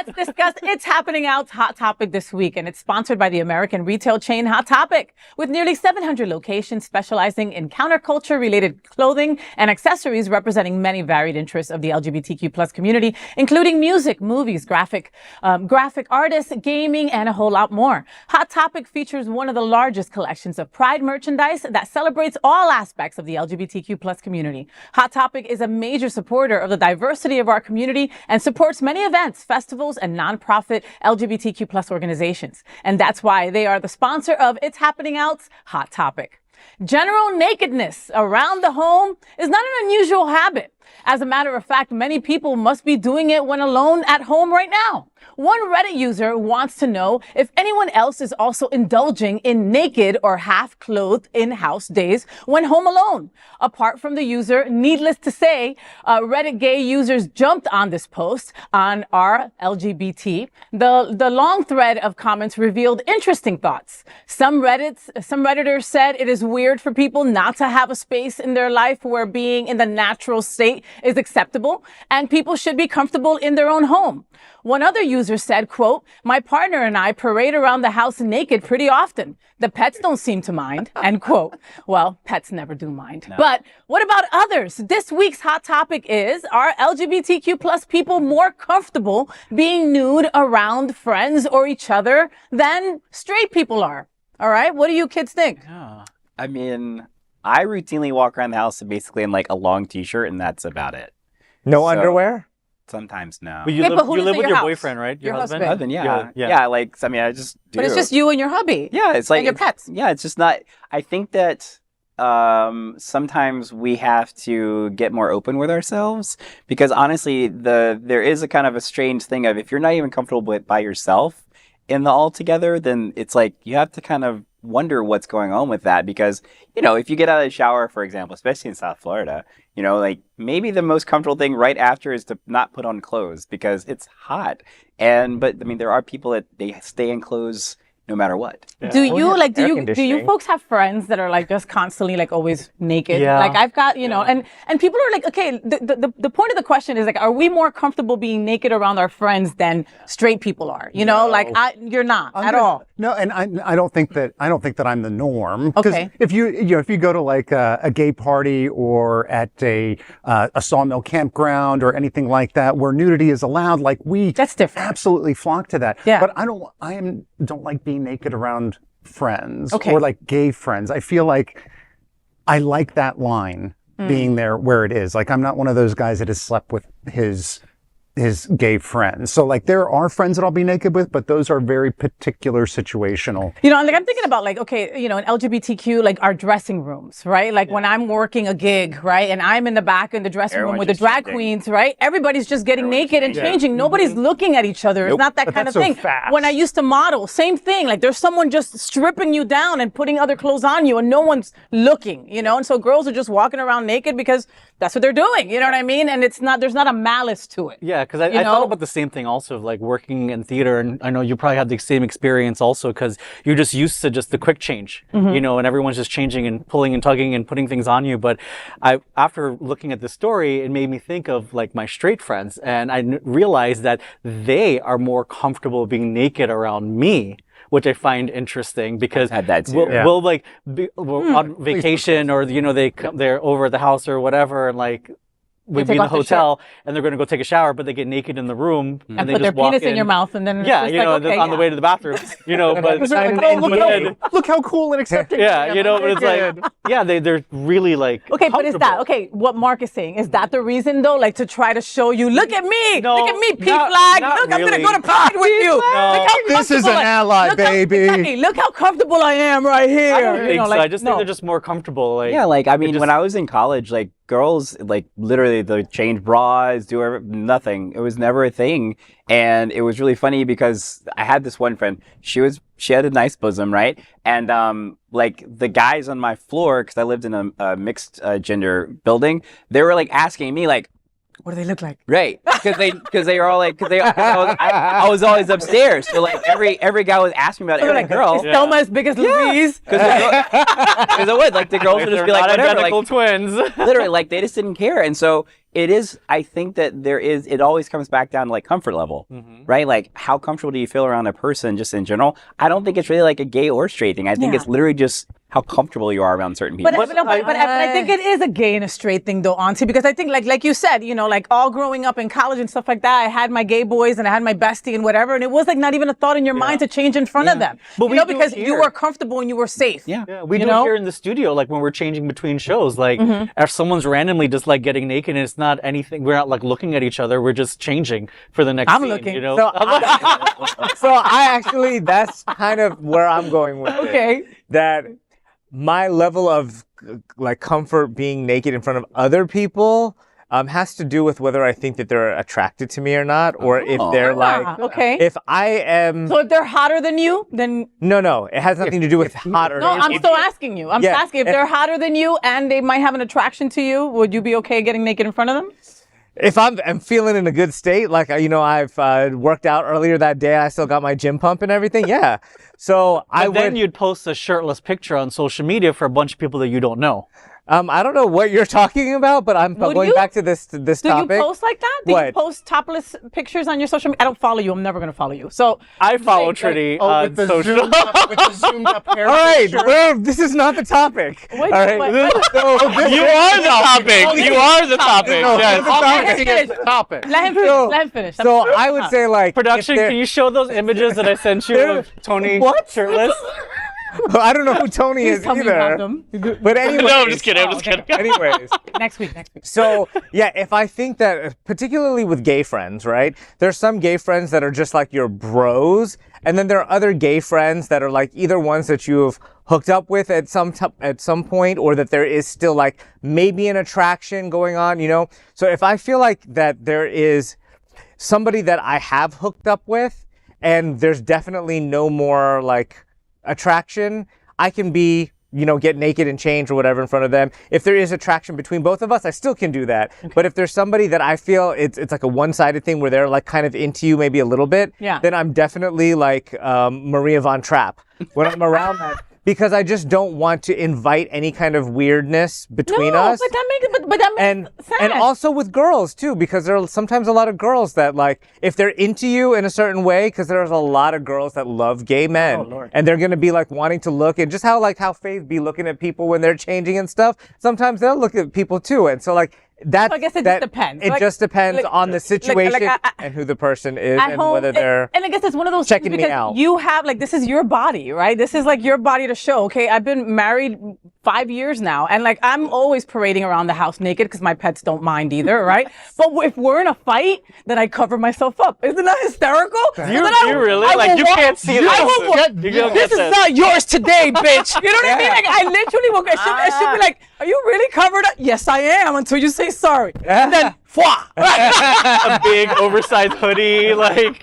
Let's discuss It's Happening Out's Hot Topic this week, and it's sponsored by the American retail chain Hot Topic. With nearly 700 locations specializing in counterculture-related clothing and accessories representing many varied interests of the LGBTQ plus community, including music, movies, graphic artists, gaming, and a whole lot more. Hot Topic features one of the largest collections of pride merchandise that celebrates all aspects of the LGBTQ plus community. Hot Topic is a major supporter of the diversity of our community and supports many events, festivals, and nonprofit LGBTQ plus organizations. And that's why they are the sponsor of It's Happening Out's Hot Topic. General nakedness around the home is not an unusual habit. As a matter of fact, many people must be doing it when alone at home right now. One Reddit user wants to know if anyone else is also indulging in naked or half-clothed in-house days when home alone. Apart from the user, needless to say, Reddit gay users jumped on this post on our LGBT. The long thread of comments revealed interesting thoughts. Some Redditors said it is weird for people not to have a space in their life where being in the natural state is acceptable, and people should be comfortable in their own home. One other user said, quote, "My partner and I parade around the house naked pretty often. The pets don't seem to mind," end quote. Well, pets never do mind. No. But what about others? This week's hot topic is, are LGBTQ plus people more comfortable being nude around friends or each other than straight people are? All right. What do you kids think? Yeah. I mean, I routinely walk around the house basically in like a long t-shirt, and that's about it. No underwear? Sometimes no. But you live with your boyfriend, right? Your husband? Yeah. Like, I mean, I just do. But it's just you and your hubby. Yeah, it's like and your pets. Yeah, it's just not. I think that sometimes we have to get more open with ourselves, because honestly, there is a kind of a strange thing of, if you're not even comfortable by yourself in the all together, then it's like you have to kind of wonder what's going on with that. Because, you know, if you get out of the shower, for example, especially in South Florida, you know, like maybe the most comfortable thing right after is to not put on clothes because it's hot. But I mean, there are people that they stay in clothes no matter what. Yeah. Do you folks have friends that are like just constantly like always naked? Yeah. Like I've got, you know, and people are like, okay, the point of the question is like, are we more comfortable being naked around our friends than straight people are? You know, like you're not at all. No, and I don't think that I'm the norm. Okay. If you go to like a gay party or at a sawmill campground or anything like that where nudity is allowed, like that's different. Absolutely flock to that. Yeah. But I don't like being naked around friends or like gay friends. I feel like I like that line being there where it is. Like, I'm not one of those guys that has slept with his gay friends. So like there are friends that I'll be naked with, but those are very particular situational. You know, like I'm thinking about like, okay, you know, in LGBTQ, like our dressing rooms, right? Like when I'm working a gig, right? And I'm in the back in the dressing room with the drag queens, right? Everybody's just getting naked and changing. Nobody's looking at each other. It's not that kind of thing. When I used to model, same thing. Like there's someone just stripping you down and putting other clothes on you and no one's looking, you know? And so girls are just walking around naked because that's what they're doing. You know what I mean? And there's not a malice to it. Yeah, because I thought about the same thing also of like working in theater, and I know you probably had the same experience also because you're just used to just the quick change, you know, and everyone's just changing and pulling and tugging and putting things on you. But after looking at the story, it made me think of like my straight friends, and I realized that they are more comfortable being naked around me, which I find interesting because I've had that too. we'll like we're on vacation, or you know they're over at the house or whatever, and like we'd be in the hotel and they're going to go take a shower, but they get naked in the room and they put just their walk penis in your mouth, and then it's just you like, know, okay, on the way to the bathroom, you know, but look how cool and accepting. Yeah, you know, but it's like, they're really like okay, but is that what Mark is saying? Is that the reason though? Like to try to show you, look at me, look at me, P flag, look, I'm gonna go to Pride with you. Look how this is an ally, baby. Look how comfortable I am right here. I don't think so. I just think they're just more comfortable. Like, yeah, like I mean, when I was in college, like girls, like literally they change bras, do nothing. It was never a thing. And it was really funny because I had this one friend, she had a nice bosom, right? And like the guys on my floor, because I lived in a mixed gender building, they were like asking me like, What do they look like? Right, because they are all like, I was always upstairs, so like every guy was asking about every girl. Is Thelma as big as Louise? Because it would, like, the girls would just be like, not whatever, identical like, twins. literally, like, they just didn't care. And so it is, I think that it always comes back down to like comfort level, right? Like, how comfortable do you feel around a person just in general? I don't think it's really like a gay or straight thing. I think it's literally just how comfortable you are around certain people. But I think it is a gay and a straight thing though, Auntie, because I think like you said, you know, like all growing up in college and stuff like that, I had my gay boys and I had my bestie and whatever, and it was like not even a thought in your mind to change in front of them. But because you were comfortable and you were safe. Yeah, we do it here in the studio, like when we're changing between shows, like if someone's randomly just like getting naked and it's not anything, we're not like looking at each other, we're just changing for the next scene, looking. you know? So I actually, that's kind of where I'm going with it. Okay. That my level of like comfort being naked in front of other people has to do with whether I think that they're attracted to me or not, or if they're like, if I am. So if they're hotter than you, then. No, it has nothing to do with hot or No, not. I'm still asking you. I'm asking if they're hotter than you and they might have an attraction to you, would you be okay getting naked in front of them? If I'm feeling in a good state, like, you know, I've worked out earlier that day, I still got my gym pump and everything, yeah. So then you'd post a shirtless picture on social media for a bunch of people that you don't know. I don't know what you're talking about, but I'm going back to this topic. Do you post like that? Do you post topless pictures on your social media? I don't follow you. I'm never going to follow you. So I follow Trinity on social. With the zoomed up hair. All right, well, this is not the topic. Wait, all right. You are the topic. You are the topic. Topic. Let him finish. Let him finish. So I would say, like, Production, can you show those images that I sent you of Tony shirtless? I don't know who Tony is tell me about either. them. But anyway, No, I'm just kidding. I'm just kidding. Anyways. Next week. So, yeah, if I think that, particularly with gay friends, right? There's some gay friends that are just like your bros, and then there are other gay friends that are like either ones that you have hooked up with at some point, or that there is still like maybe an attraction going on, you know? So if I feel like that there is somebody that I have hooked up with, and there's definitely no more like attraction, I can be, you know, get naked and change or whatever in front of them. If there is attraction between both of us, I still can do that. Okay. But if there's somebody that I feel it's like a one-sided thing where they're like kind of into you maybe a little bit, then I'm definitely like Maria von Trapp when I'm around that. Because I just don't want to invite any kind of weirdness between us. But that makes sense. And also with girls too, because there are sometimes a lot of girls that like, if they're into you in a certain way, because there's a lot of girls that love gay men, and they're gonna be like wanting to look, and just how Faith be looking at people when they're changing and stuff. Sometimes they'll look at people too, and so like. So I guess it just depends. It just depends on the situation and who the person is and home, whether they're and I guess it's one of those checking things me out. You have like, this is your body, right? This is like your body to show. Okay, I've been married 5 years now, and like I'm always parading around the house naked because my pets don't mind either, right? But if we're in a fight, then I cover myself up. Isn't that hysterical? You really? Like you can't see this. This is not yours today, bitch. You know what I mean? Like I literally will. I should be like, are you really covered up? Yes, I am. Until you say sorry. And then, a big oversized hoodie, like.